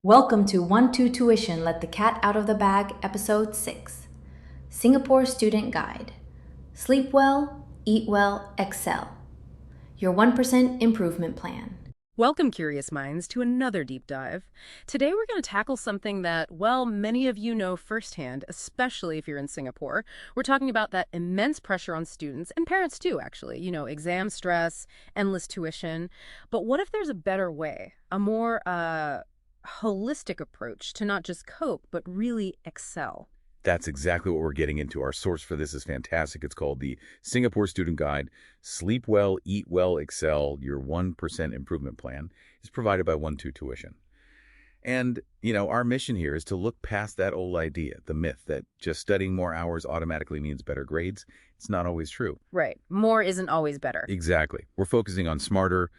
Welcome to 1-2 Tuition Let the Cat Out of the Bag, Episode 6 Singapore Student Guide. Sleep well, eat well, excel. Your 1% Improvement Plan. Welcome, curious minds, to another deep dive. Today we're going to tackle something that, well, many of you know firsthand, especially if you're in Singapore. We're talking about that immense pressure on students, and parents too, actually. Exam stress, endless tuition. But what if there's a better way, a more holistic approach to not just cope, but really excel? That's exactly what we're getting into. Our source for this is fantastic. It's called the Singapore Student Guide. Sleep well, eat well, excel. Your 1% improvement plan is provided by 1-2 Tuition. And, our mission here is to look past that old idea, the myth that just studying more hours automatically means better grades. It's not always true. Right. More isn't always better. Exactly. We're focusing on smarter,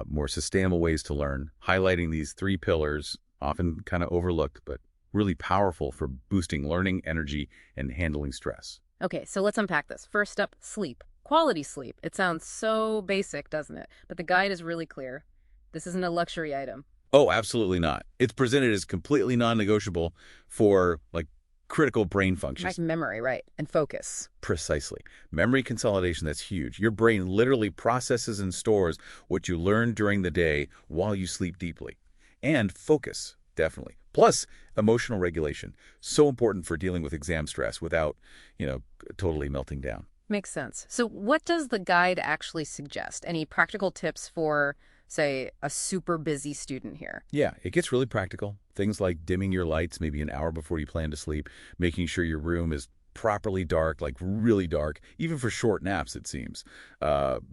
more sustainable ways to learn, highlighting these three pillars, often kind of overlooked, but really powerful for boosting learning, energy, and handling stress. Okay, so let's unpack this. First up, sleep. Quality sleep. It sounds so basic, doesn't it? But the guide is really clear. This isn't a luxury item. Oh, absolutely not. It's presented as completely non-negotiable for, critical brain functions. Like memory, right, and focus. Precisely. Memory consolidation, that's huge. Your brain literally processes and stores what you learn during the day while you sleep deeply. And focus, definitely. Plus, emotional regulation. So important for dealing with exam stress without, totally melting down. Makes sense. So what does the guide actually suggest? Any practical tips for, say, a super busy student here? Yeah, it gets really practical. Things like dimming your lights maybe an hour before you plan to sleep, making sure your room is properly dark, like really dark, even for short naps, it seems.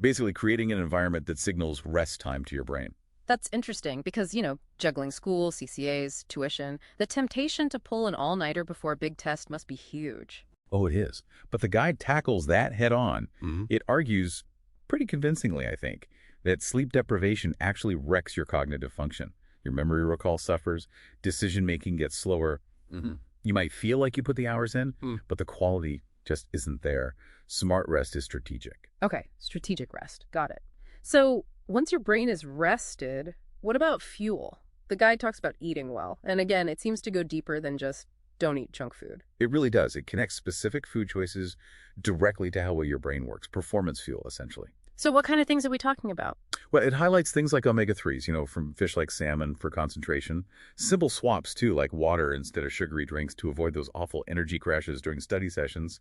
Basically creating an environment that signals rest time to your brain. That's interesting because, juggling school, CCAs, tuition, the temptation to pull an all-nighter before a big test must be huge. Oh, it is. But the guide tackles that head on. It argues pretty convincingly, I think, that sleep deprivation actually wrecks your cognitive function. Your memory recall suffers, decision-making gets slower. You might feel like you put the hours in, but the quality just isn't there. Smart rest is strategic. Okay, strategic rest. Got it. So once your brain is rested, what about fuel? The guide talks about eating well. And again, it seems to go deeper than just don't eat junk food. It really does. It connects specific food choices directly to how well your brain works. Performance fuel, essentially. So what kind of things are we talking about? Well, it highlights things like omega-3s, from fish like salmon for concentration. Simple swaps, too, like water instead of sugary drinks to avoid those awful energy crashes during study sessions.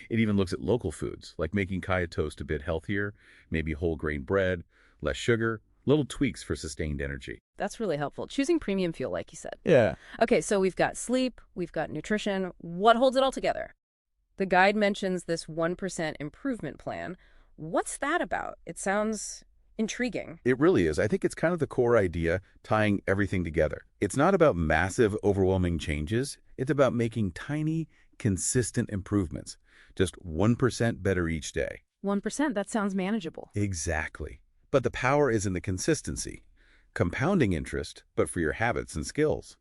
It even looks at local foods, like making kaya toast a bit healthier, maybe whole grain bread, less sugar, little tweaks for sustained energy. That's really helpful. Choosing premium fuel, like you said. Yeah. Okay, so we've got sleep, we've got nutrition. What holds it all together? The guide mentions this 1% improvement plan. What's that about? It sounds intriguing. It really is. I think it's kind of the core idea, tying everything together. It's not about massive, overwhelming changes. It's about making tiny, consistent improvements. Just 1% better each day. 1%, that sounds manageable. Exactly. But the power is in the consistency. Compounding interest, but for your habits and skills.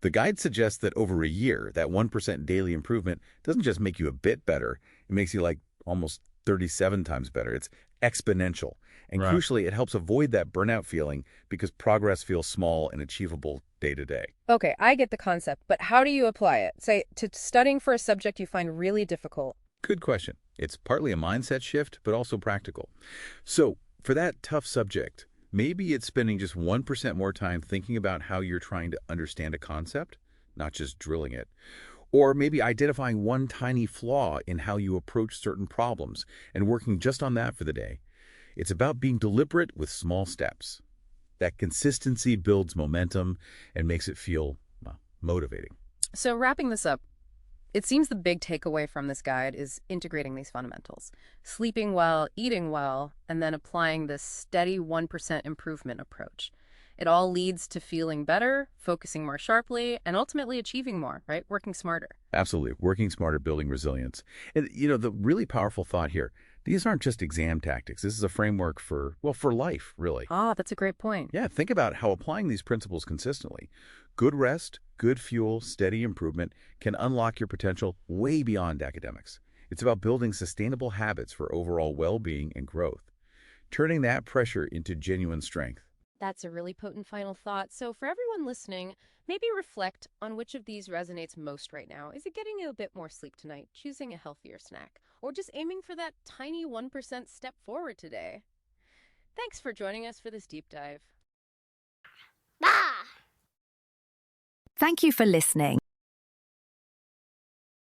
The guide suggests that over a year, that 1% daily improvement doesn't just make you a bit better. It makes you almost 37 times better. It's exponential. And Right. Crucially, it helps avoid that burnout feeling because progress feels small and achievable day to day. Okay, I get the concept, but how do you apply it? Say, to studying for a subject you find really difficult. Good question. It's partly a mindset shift, but also practical. So for that tough subject, maybe it's spending just 1% more time thinking about how you're trying to understand a concept, not just drilling it. Or maybe identifying one tiny flaw in how you approach certain problems and working just on that for the day. It's about being deliberate with small steps. That consistency builds momentum and makes it feel, motivating. So wrapping this up, it seems the big takeaway from this guide is integrating these fundamentals. Sleeping well, eating well, and then applying this steady 1% improvement approach. It all leads to feeling better, focusing more sharply, and ultimately achieving more, right? Working smarter. Absolutely. Working smarter, building resilience. And, the really powerful thought here, these aren't just exam tactics. This is a framework for life, really. Ah, that's a great point. Yeah, think about how applying these principles consistently. Good rest, good fuel, steady improvement can unlock your potential way beyond academics. It's about building sustainable habits for overall well-being and growth, turning that pressure into genuine strength. That's a really potent final thought. So for everyone listening, maybe reflect on which of these resonates most right now. Is it getting a bit more sleep tonight, choosing a healthier snack, or just aiming for that tiny 1% step forward today? Thanks for joining us for this deep dive. Thank you for listening.